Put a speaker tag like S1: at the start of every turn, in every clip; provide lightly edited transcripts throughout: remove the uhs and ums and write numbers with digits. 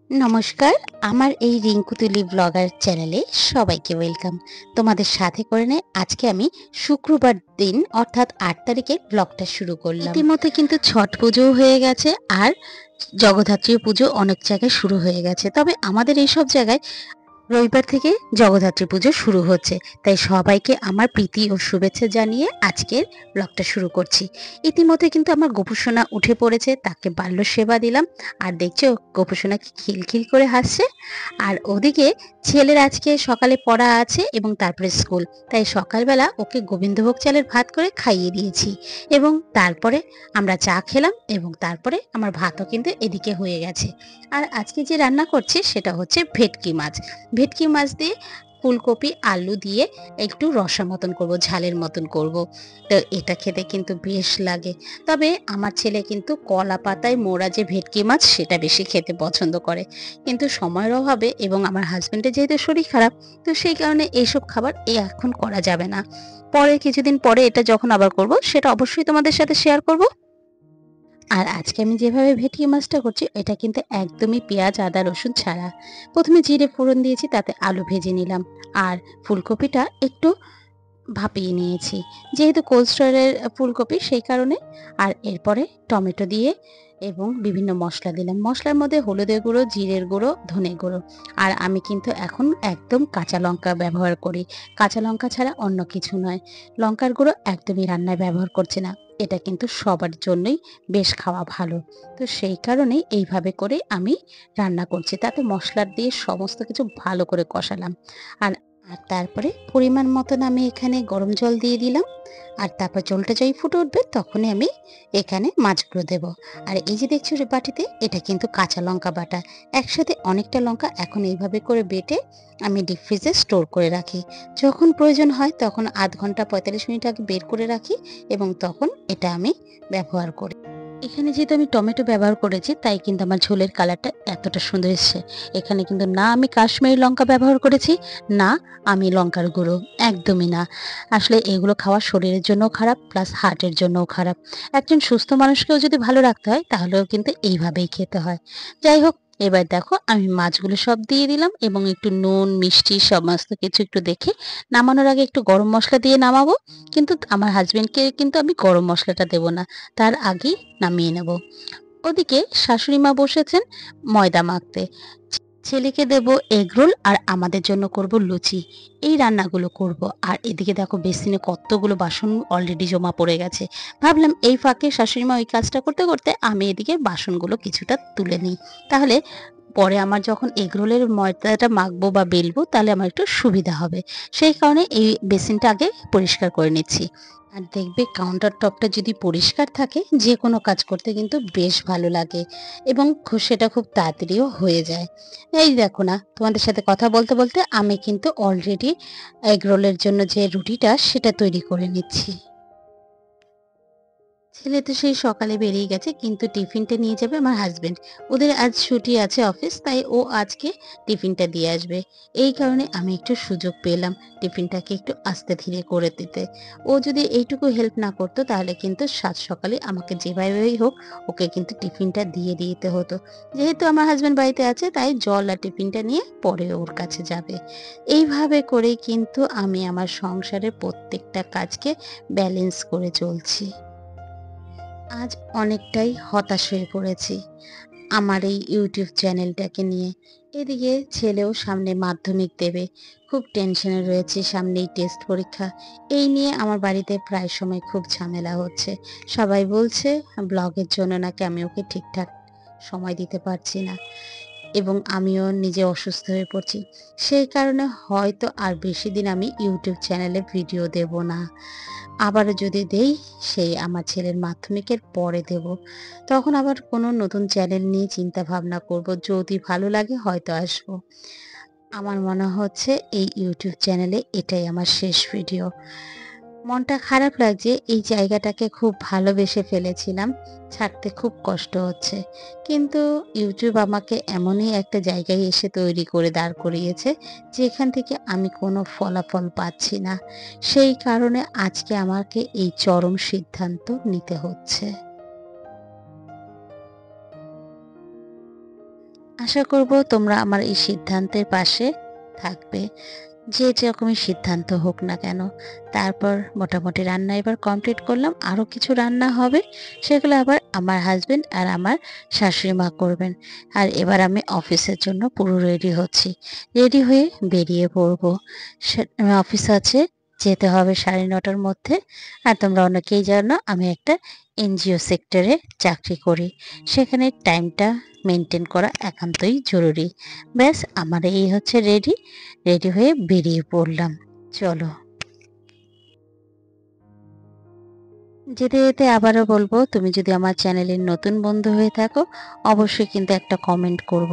S1: নমস্কার, আমার এই রিঙ্কু তুলি ব্লগার চ্যানেলে সবাইকে ওয়েলকাম। তোমাদের সাথে করে নিয়ে আজকে আমি শুক্রবার দিন অর্থাৎ ৮ তারিখের ব্লগটা শুরু করলাম। ইতিমধ্যে কিন্তু ছট পুজোও হয়ে গেছে আর জগদ্ধাত্রী পুজো অনেক জায়গায় শুরু হয়ে গেছে। তবে আমাদের এইসব জায়গায় রবিবার থেকে জগদ্ধাত্রী পুজো শুরু হচ্ছে, তাই সবাইকে আমার প্রীতি ও শুভেচ্ছা জানিয়ে আজকের ব্লগটা শুরু করছি। ইতিমধ্যে কিন্তু আমার গোপুসোনা উঠে পড়েছে, তাকে বাল্য সেবা দিলাম। আর দেখছো গোপুসোনা কি খিলখিল করে হাসছে। আর ওদিকে ছেলের আজকে সকালে পড়া আছে এবং তারপরে স্কুল, তাই সকালবেলা ওকে গোবিন্দভোগ চালের ভাত করে খাইয়ে দিয়েছি এবং তারপরে আমরা চা খেলাম এবং তারপরে আমার ভাতও কিন্তু এদিকে হয়ে গেছে। আর আজকে যে রান্না করছি সেটা হচ্ছে ভেটকি মাছ। ভেটকি মাছ দিয়ে ফুলকপি আলু দিয়ে একটু রসা মতন করব, ঝালের মতন করব। তো এটা খেতে কিন্তু বেশ লাগে। তবে আমার ছেলে কিন্তু কলা পাতায় মোড়া যে ভেটকি মাছ সেটা বেশি খেতে পছন্দ করে, কিন্তু সময়ের অভাবে এবং আমার হাজবেন্ডের যেহেতু শরীর খারাপ, তো সেই কারণে এইসব খাবার এখন করা যাবে না। পরে কিছুদিন পরে এটা যখন আবার করব সেটা অবশ্যই তোমাদের সাথে শেয়ার করব। আর আজকে আমি যেভাবে ভেটকি মাছটা করছি এটা কিন্তু একদমই পেঁয়াজ আদা রসুন ছাড়া। প্রথমে জিরে ফোড়ন দিয়েছি, তাতে আলু ভেজে নিলাম আর ফুলকপিটা একটু ভাপিয়ে নিয়েছি, যেহেতু কোল্ড স্টোরের ফুলকপি সেই কারণে। আর এরপরে টমেটো দিয়ে এবং বিভিন্ন মশলা দিলাম। মশলার মধ্যে হলুদের গুঁড়ো, জিরের গুঁড়ো, ধনে গুঁড়ো। আর আমি কিন্তু এখন একদম কাঁচা লঙ্কা ব্যবহার করি, কাঁচা লঙ্কা ছাড়া অন্য কিছু নয়। লঙ্কার গুঁড়ো একদমই রান্নায় ব্যবহার করছি না, এটা কিন্তু সবার জন্যই বেশ খাওয়া ভালো। তো সেই কারণেই এইভাবে করে আমি রান্না করছি, তাতে মশলা দিয়ে সমস্ত কিছু ভালো করে কষালাম। আর আর তারপরে পরিমাণ মতন আমি এখানে গরম জল দিয়ে দিলাম। আর তারপর জলটা যখন ফুটে উঠবে তখনই আমি এখানে মাছগুলো দেব। আর এই যে দেখছো বাটিতে, এটা কিন্তু কাঁচা লঙ্কা বাটা। একসাথে অনেকটা লঙ্কা এখন এইভাবে করে বেটে আমি ডিপ ফ্রিজে স্টোর করে রাখি। যখন প্রয়োজন হয় তখন আধ ঘন্টা ৪৫ মিনিট আগে বের করে রাখি এবং তখন এটা আমি ব্যবহার করি। এখানে যেহেতু আমি টমেটো ব্যবহার করেছি তাই কিন্তু আমার ঝোলের কালারটা এতটা সুন্দর এসছে। এখানে কিন্তু না আমি কাশ্মীরি লঙ্কা ব্যবহার করেছি, না আমি লঙ্কার গুঁড়ো, একদমই না। আসলে এগুলো খাওয়া শরীরের জন্যও খারাপ, প্লাস হার্টের জন্যও খারাপ। একজন সুস্থ মানুষকেও যদি ভালো রাখতে হয় তাহলেও কিন্তু এইভাবেই খেতে হয়। যাই হোক, এবার দেখো আমি মাছগুলো সব দিয়ে দিলাম এবং একটু নুন মিষ্টি সমস্ত কিছু একটু দেখে নামানোর আগে একটু গরম মশলা দিয়ে নামাবো। কিন্তু আমার হাজবেন্ডকে কিন্তু আমি গরম মশলাটা দেবো না, তার আগেই নামিয়ে নেব। ওদিকে শাশুড়ি মা বসেছেন ময়দা মাখতে। ছেলেকে দেব এগরোল আর আমাদের জন্য করব লুচি। এই রান্নাগুলো করব। আর এদিকে দেখো বেসিনে কতগুলো বাসন অলরেডি জমা পড়ে গেছে। ভাবলাম এই ফাঁকে শাশুড়ি মা ওই কাজটা করতে করতে আমি এদিকে বাসনগুলো কিছুটা তুলে নিই, তাহলে পরে আমার যখন এগরোলের ময়দাটা মাখবো বা বেলবো তাহলে আমার একটু সুবিধা হবে। সেই কারণে এই বেসিনটা আগে পরিষ্কার করে নিচ্ছি। আর দেখবে কাউন্টার টপটা যদি পরিষ্কার থাকে যে কোনো কাজ করতে কিন্তু বেশ ভালো লাগে এবং সেটা খুব তাড়াতাড়িও হয়ে যায়। এই দেখো না, তোমাদের সাথে কথা বলতে বলতে আমি কিন্তু অলরেডি এগ রোলের জন্য যে রুটিটা সেটা তৈরি করে নিচ্ছি। ছেলে তো সেই সকালে বেরিয়ে গেছে, কিন্তু টিফিনটা নিয়ে যাবে আমার হাজবেন্ড। ওদের আজ ছুটি আছে অফিস, তাই ও আজকে টিফিনটা দিয়ে আসবে। এই কারণে আমি একটু সুযোগ পেলাম টিফিনটাকে একটু আস্তে ধীরে করে দিতে। ও যদি এইটুকু হেল্প না করতো তাহলে কিন্তু সাত সকালে আমাকে যেভাবেই হোক ওকে কিন্তু টিফিনটা দিয়ে দিতে হতো। যেহেতু আমার হাজবেন্ড বাড়িতে আছে তাই জল আর টিফিনটা নিয়ে পরে ওর কাছে যাবে। এইভাবে করেই কিন্তু আমি আমার সংসারের প্রত্যেকটা কাজকে ব্যালেন্স করে চলছি। আজ অনেকটাই হতাশ হয়ে পড়েছি আমার এই ইউটিউব চ্যানেলটাকে নিয়ে। এদিকে ছেলেও সামনে মাধ্যমিক দেবে, খুব টেনশনে রয়েছে, সামনেই টেস্ট পরীক্ষা। এই নিয়ে আমার বাড়িতে প্রায় সময় খুব ঝামেলা হচ্ছে। সবাই বলছে ব্লগের জন্য নাকি আমি ওকে ঠিকঠাক সময় দিতে পারছি না এবং আমিও নিজে অসুস্থ হয়ে পড়ছি। সেই কারণে হয়তো আর বেশি দিন আমি ইউটিউব চ্যানেলে ভিডিও দেব না। আবারও যদি দেই, সেই আমার ছেলের মাধ্যমিকের পরে দেব। তখন আবার কোনো নতুন চ্যানেল নিয়ে চিন্তা ভাবনা করব। যদি ভালো লাগে হয়তো আসবো। আমার মনে হচ্ছে এই ইউটিউব চ্যানেলে এটাই আমার শেষ ভিডিও। মনটা খারাপ লাগছে, এই জায়গাটাকে খুব ভালোবেসে ফেলেছিলাম, ছাড়তে খুব কষ্ট হচ্ছে। কিন্তু ইউটিউব আমাকে এমনই একটা জায়গায় এসে তৈরি করে দাঁড় করিয়েছে যেখান থেকে আমি কোনো ফলাফল পাচ্ছি না। সেই কারণে আজকে আমাকে এই চরম সিদ্ধান্ত নিতে হচ্ছে। আশা করব তোমরা আমার এই সিদ্ধান্তের পাশে থাকবে, যে যেরকমই সিদ্ধান্ত হোক না কেন। তারপর মোটামুটি রান্না এবার কমপ্লিট করলাম, আরও কিছু রান্না হবে, সেগুলো আবার আমার হাজবেন্ড আর আমার শাশুড়ি মা করবেন। আর এবার আমি অফিসের জন্য পুরো রেডি হচ্ছি, রেডি হয়ে বেরিয়ে পড়বো। অফিস আছে, যেতে হবে 9:30টার মধ্যে। আর তোমরা অনেকেই জানো আমি একটা এনজিও সেক্টরে চাকরি করি, সেখানে টাইমটা মেনটেন করা একান্তই জরুরি। ব্যাস আমার এই হচ্ছে রেডি, রেডি হয়ে বেরিয়ে পড়লাম। চলো, যেতে যেতে আবারও বলবো, তুমি যদি আমার চ্যানেলের নতুন বন্ধু হয়ে থাকো অবশ্যই কিন্তু একটা কমেন্ট করব,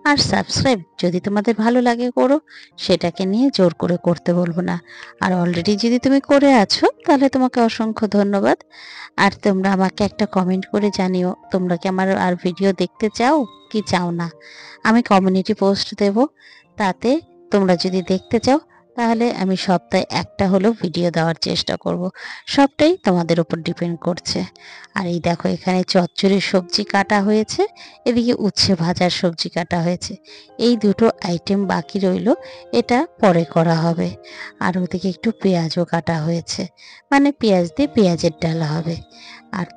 S1: আর সাবস্ক্রাইব যদি তোমাদের ভালো লাগে করো, সেটাকে নিয়ে জোর করে করতে বলবো না। আর অলরেডি যদি তুমি করে আছো তাহলে তোমাকে অসংখ্য ধন্যবাদ। আর তোমরা আমাকে একটা কমেন্ট করে জানিও তোমরা কি আমার আর ভিডিও দেখতে চাও কি চাও না। আমি কমিউনিটি পোস্ট দেব, তাতে তোমরা যদি দেখতে চাও তাহলে আমি সপ্তাহে একটা হলেও ভিডিও দেওয়ার চেষ্টা করব। সবটাই তোমাদের উপর ডিপেন্ড করছে। আর এই দেখো এখানে চচ্চড়ির সবজি কাটা হয়েছে, এদিকে উচ্ছে ভাজার সবজি কাটা হয়েছে। এই দুটো আইটেম বাকি রইল, এটা পরে করা হবে। আর ওদিকে একটু পেঁয়াজও কাটা হয়েছে, মানে পেঁয়াজ দিয়ে পেঁয়াজের ডালা হবে। আর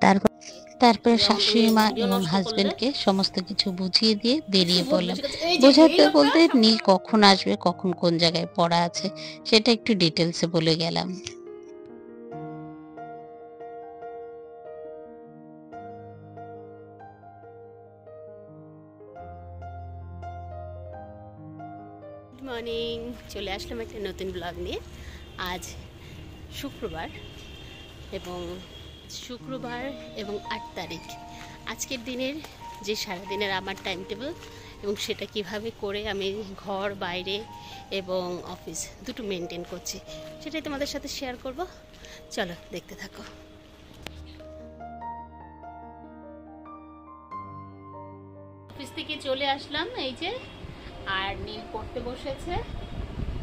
S1: তারপরে শাশুড়ি মা এবং হাজবেন্ডকে সমস্ত কিছু বুঝিয়ে দিয়ে বেরিয়ে পড়লাম। বোঝাতে বলতে নীল কখন আসবে, কখন কোন জায়গায় পড়া আছে, সেটা একটু ডিটেলসে বলে গেলাম।
S2: গুড মর্নিং, চলে আসলাম একটা নতুন ব্লগ নিয়ে। আজ শুক্রবার এবং 8 তারিখ, আজকের দিনের যে সারাদিনের আমার টাইম টেবিল এবং সেটা কিভাবে করে আমি ঘর বাইরে এবং অফিস দুটো মেনটেন করছি, সেটাই তোমাদের সাথে শেয়ার করব। চলো দেখতে থাকো। অফিস থেকে চলে আসলাম, এই যে, আর নীল পড়তে বসেছে।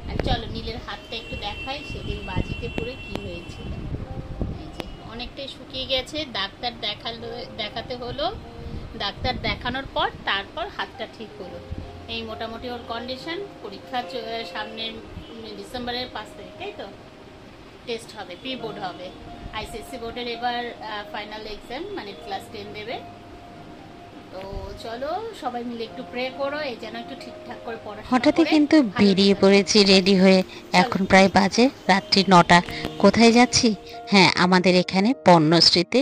S2: আর চলো নীলের হাতটা একটু দেখাই, সেদিন বাজিতে পড়ে কি হয়েছিল। এই যে অনেকটাই শুকিয়ে গেছে, দেখাতে হলো। ডাক্তার দেখানোর পর তারপর হাতটা ঠিক হলো। এই মোটামুটি ওর কন্ডিশন। পরীক্ষা সামনের ডিসেম্বরের 5 তারিখ, তাই তো টেস্ট হবে, প্রি বোর্ড হবে। আইসিএসসি বোর্ডের এবার ফাইনাল এক্সাম, মানে ক্লাস 10 দেবে। তো চলো সবাই মিলে একটু প্রে করো এই যেন একটু ঠিকঠাক করে পড়াশোনা করে।
S1: হঠাৎই কিন্তু বেরিয়ে পড়েছি রেডি হয়ে, এখন প্রায় বাজে রাত্রি 9টা। কোথায় যাচ্ছি? হ্যাঁ, আমাদের এখানে পণ্যশ্রীতে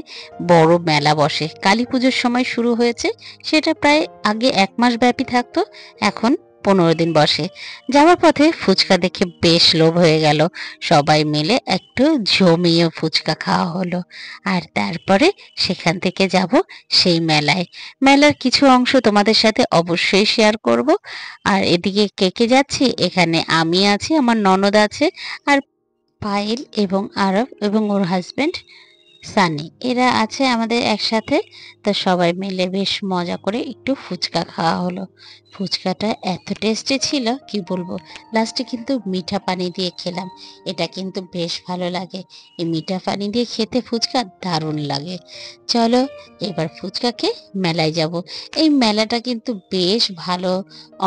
S1: বড় মেলা বসে, কালী পুজোর সময় শুরু হয়েছে। সেটা প্রায় আগে 1 মাস ব্যাপী থাকতো, এখন 15 দিন বসে। যাওয়ার পথে ফুচকা দেখে বেশ লোভ হয়ে গেল, সবাই মিলে একটু জমিয়ে ফুচকা খাওয়া হলো। আর তারপরে সেখান থেকে যাব সেই মেলায়। মেলার কিছু অংশ তোমাদের সাথে অবশ্যই শেয়ার করব। আর এদিকে কে কে যাচ্ছি, এখানে আমি আছি, আমার ননদ আছে, আর পায়েল এবং আরব এবং ওর হাজবেন্ড সানি, এরা আছে আমাদের একসাথে। তো সবাই মিলে বেশ মজা করে একটু ফুচকা খাওয়া হলো। ফুচকাটা এত টেস্টি ছিল কি বলবো। লাস্টে কিন্তু মিঠা পানি দিয়ে খেলাম, এটা কিন্তু বেশ ভালো লাগে। এই মিঠা পানি দিয়ে খেতে ফুচকা দারুণ লাগে। চলো এবার ফুচকাকে মেলায় যাব। এই মেলাটা কিন্তু বেশ ভালো,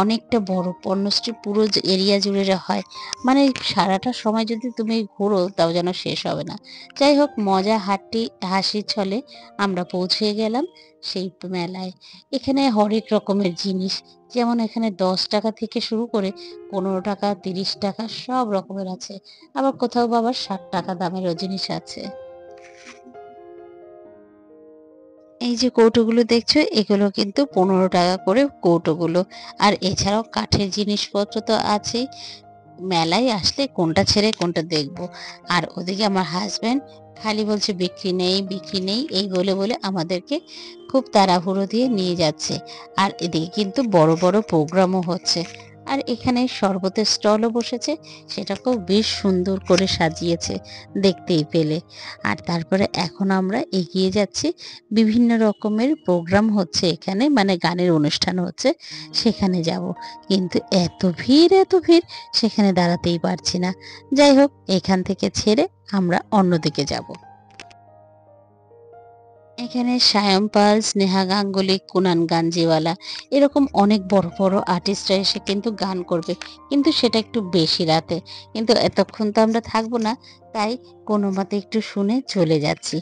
S1: অনেকটা বড়, পণ্যশ্রী পুরো এরিয়া জুড়ে হয়। মানে সারাটা সময় যদি তুমি ঘোরো তাও যেন শেষ হবে না। যাই হোক, মজা হাসির ছলে আমরা পৌঁছে গেলাম সেই মেলায়। এখানে হরেক রকমের জিনিস, যেমন এখানে 10 টাকা থেকে শুরু করে 15 টাকা, 30 টাকা সব রকমের আছে। আবার কোথাও আবার 60 টাকা দামেরও জিনিস আছে। এই যে কৌটোগুলো দেখছো, এগুলো কিন্তু 15 টাকা করে কৌটোগুলো। আর এছাড়াও কাঠের জিনিসপত্র তো আছেই। মেলায় আসলে কোনটা ছেড়ে কোনটা দেখবো। আর ওদিকে আমার হাজবেন্ড খালি বলছে বিক্রি নেই, বিক্রি নেই, এই বলে বলে আমাদেরকে খুব তাড়াহুড়ো দিয়ে নিয়ে যাচ্ছে। আর এদিকে কিন্তু বড় বড় প্রোগ্রামও হচ্ছে। আর এখানে শরবতের স্টলও বসেছে, সেটাকেও বেশ সুন্দর করে সাজিয়েছে, দেখতেই পেলে। আর তারপরে এখন আমরা এগিয়ে যাচ্ছি, বিভিন্ন রকমের প্রোগ্রাম হচ্ছে এখানে, মানে গানের অনুষ্ঠান হচ্ছে, সেখানে যাব। কিন্তু এত ভিড়, এত ভিড়, সেখানে দাঁড়াতেই পারছি না। যাই হোক, এখান থেকে ছেড়ে আমরা অন্যদিকে যাব। এখানে সায়ম পাল, স্নেহা গাঙ্গুলি, কুনান গাঞ্জিওয়ালা এরকম অনেক বড় বড় আর্টিস্টরা এসে কিন্তু গান করবে, কিন্তু সেটা একটু বেশি রাতে। কিন্তু এতক্ষণ তো আমরা থাকবো না, তাই কোনো মতে একটু শুনে চলে যাচ্ছি।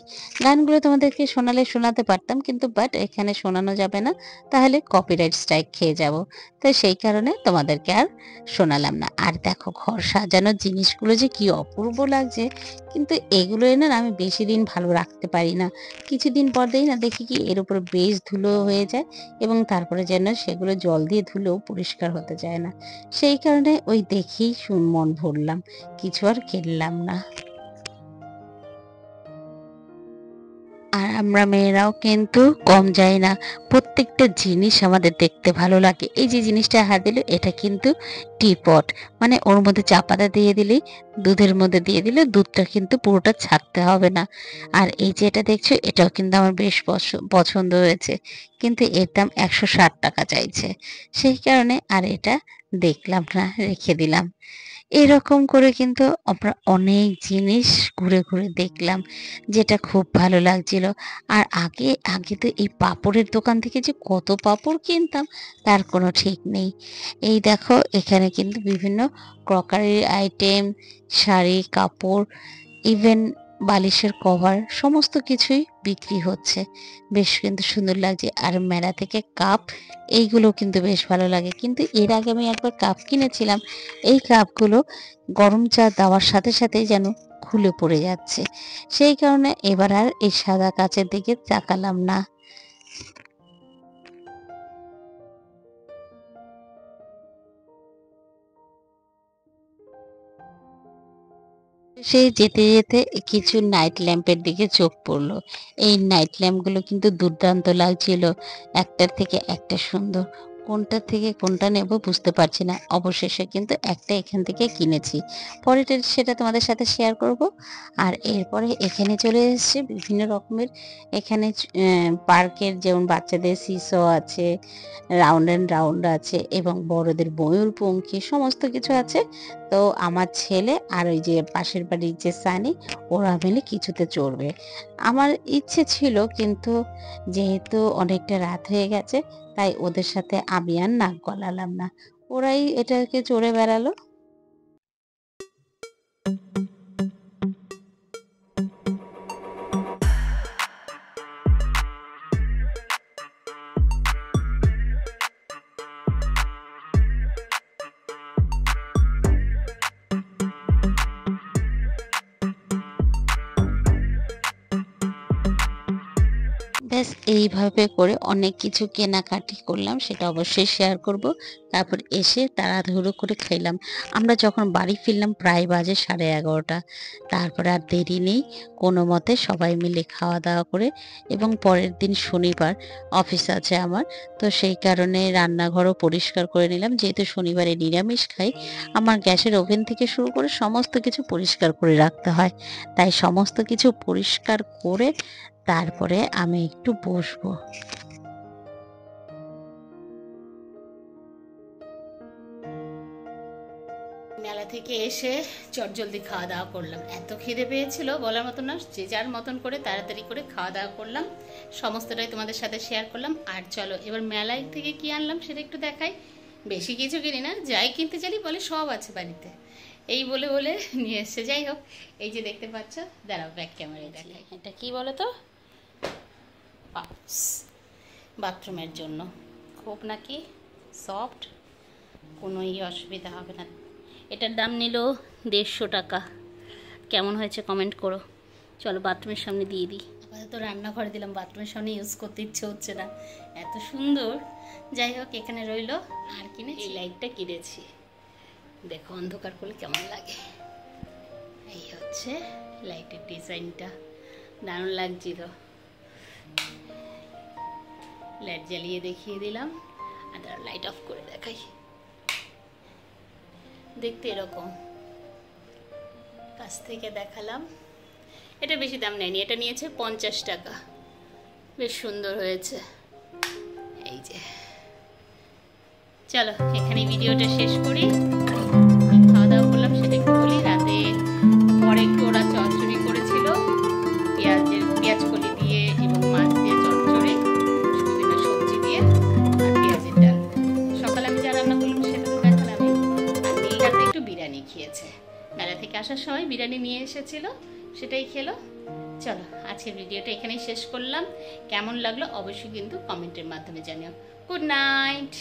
S1: গানগুলো তোমাদেরকে শোনালে শোনাতে পারতাম, কিন্তু বাট এখানে শোনানো যাবে না, তাহলে কপিরাইট স্ট্রাইক খেয়ে যাব। তো সেই কারণে তোমাদেরকে আর শোনালাম না। আর দেখো ঘর সাজানোর জিনিসগুলো যে কি অপূর্ব লাগছে, কিন্তু এগুলো এনে না আমি বেশি দিন ভালো রাখতে পারি না। কিছুদিন পর দেই না দেখি কি এর উপর বেশ ধুলো হয়ে যায়, এবং তারপরে যেন সেগুলো জল দিয়ে ধুলেও পরিষ্কার হতে চায় না। সেই কারণে ওই দেখেই মন ভরলাম, কিছু আর কিনলাম না। আর আমরা মেয়েরাও কিন্তু কম যাই না, প্রত্যেকটা জিনিস আমাদের দেখতে ভালো লাগে। এই যে জিনিসটা হাত দিল, এটা কিন্তু টিপট, মানে ওর মধ্যে চা পাতা দিয়ে দিলেই, দুধের মধ্যে দিয়ে দিলে দুধটা কিন্তু পুরোটা ছাকতে হবে না। আর এই যে এটা দেখছো, এটাও কিন্তু আমার বেশ পছন্দ হয়েছে, কিন্তু এর দাম 160 টাকা চাইছে। সেই কারণে আর এটা দেখলাম না, রেখে দিলাম। এরকম করে কিন্তু আমরা অনেক জিনিস ঘুরে ঘুরে দেখলাম, যেটা খুব ভালো লাগছিল। আর আগে আগে তো এই পাঁপড়ের দোকান থেকে যে কত পাঁপড় কিনতাম তার কোনো ঠিক নেই। এই দেখো এখানে কিন্তু বিভিন্ন ক্রকারির আইটেম, শাড়ি, কাপড়, ইভেন বালিশের কভার সমস্ত কিছুই বিক্রি হচ্ছে। বেশ কিন্তু সুন্দর লাগছে। আর মেলা থেকে কাপ, এইগুলো কিন্তু বেশ ভালো লাগে। কিন্তু এর আগে আমি একবার কাপ কিনেছিলাম, এই কাপগুলো গরম চা দেওয়ার সাথে সাথেই যেন খুলে পড়ে যাচ্ছে। সেই কারণে এবার আর এই সাদা কাচের দিকে তাকালাম না। সেই যেতে যেতে কিছু নাইট ল্যাম্পের দিকে চোখ পড়লো। এই নাইট ল্যাম্পগুলো কিন্তু দুর্দান্ত লাগছিল, একটার থেকে একটা সুন্দর। কোনটা থেকে কোনটা নেব বুঝতে পারছি না, অবশেষে কিন্তু একটা এখান থেকে কিনেছি। পরেটা সেটা তোমাদের সাথে শেয়ার করব। আর এরপরে এখানে চলে এসেছে বিভিন্ন রকমের, এখানে পার্কের যেমন বাচ্চাদের সিসো আছে, রাউন্ড অ্যান্ড রাউন্ড আছে, এবং বড়দের ময়ূরপঙ্খী সমস্ত কিছু আছে। তো আমার ছেলে আর ওই যে পাশের বাড়ির যে সানি, ওরা মিলে কিছুতে চড়বে। আমার ইচ্ছে ছিল, কিন্তু যেহেতু অনেকটা রাত হয়ে গেছে, তাই ওদের সাথে আমি আর নাক গলালাম না, ওরাই এটাকে চড়ে বেড়ালো। ব্যাস এইভাবে করে অনেক কিছু কেনাকাটি করলাম, সেটা অবশ্যই শেয়ার করব। তারপর এসে তাড়াহুড়ো করে খেলাম। আমরা যখন বাড়ি ফিরলাম প্রায় বাজে 11:30। তারপরে আর দেরি নেই, কোনো মতে সবাই মিলে খাওয়া দাওয়া করে, এবং পরের দিন শনিবার অফিস আছে আমার, তো সেই কারণে রান্নাঘরও পরিষ্কার করে নিলাম। যেহেতু শনিবারে নিরামিষ খাই, আমার গ্যাসের ওভেন থেকে শুরু করে সমস্ত কিছু পরিষ্কার করে রাখতে হয়, তাই সমস্ত কিছু পরিষ্কার করে তারপরে আমি একটু বসবো।
S2: মেলা থেকে এসে চটজলদি খাওয়া দাওয়া করলাম, এত খিদে পেয়েছিল বলার মতো না। যে যার মতন করে তাড়াতাড়ি করে খাওয়া দাওয়া করলাম, সমস্তটাই তোমাদের সাথে শেয়ার করলাম। আর চলো এবার মেলায় থেকে কি আনলাম সেটা একটু দেখাই। বেশি কিছু কিনি না, যাই কিনতে চাইলি বলে সব আছে বাড়িতে, এই বলে বলে নিয়ে এসছে। যাই হোক, এই যে দেখতে পাচ্ছ, দাঁড়াও ব্যাক ক্যামেরায় দেখাই। এটা কি বলো তো, পাউচ বাথরুমের জন্য, খুব নাকি সফট, কোনোই অসুবিধা হবে না। এটার দাম নিল 150 টাকা। কেমন হয়েছে কমেন্ট করো। চলো বাথরুমের সামনে দিয়ে দিই। আপাতত রান্নাঘরে দিলাম, বাথরুমের সামনে ইউজ করতে ইচ্ছে হচ্ছে না, এত সুন্দর। যাই হোক এখানে রইল। আর কিনেছি, এই লাইটটা কিনেছি, দেখো অন্ধকার করলে কেমন লাগে। এই হচ্ছে লাইটের ডিজাইনটা, দারুণ লাগছিল। লাইট জ্বালিয়ে দেখিয়ে দিলাম, আর লাইট অফ করে দেখাই। দেখতে এরকম, কাছ থেকে দেখালাম। এটা বেশি দাম নেয়নি, এটা নিয়েছে 50 টাকা। বেশ সুন্দর হয়েছে। এই যে চলো এখানেই ভিডিওটা শেষ করি। খাওয়া দাওয়া করলাম সেটা একটু বলি। রাতে পরে একটু ওরা চচ্চড়ি করেছিল পেঁয়াজ কলি দিয়ে এবং মাছ বিরিয়ানি নিয়ে এসেছিল, সেটাই খেলো। চলো আজকের ভিডিওটা এখানেই শেষ করলাম। কেমন লাগলো অবশ্যই কিন্তু কমেন্টের মাধ্যমে জানিও। Good night.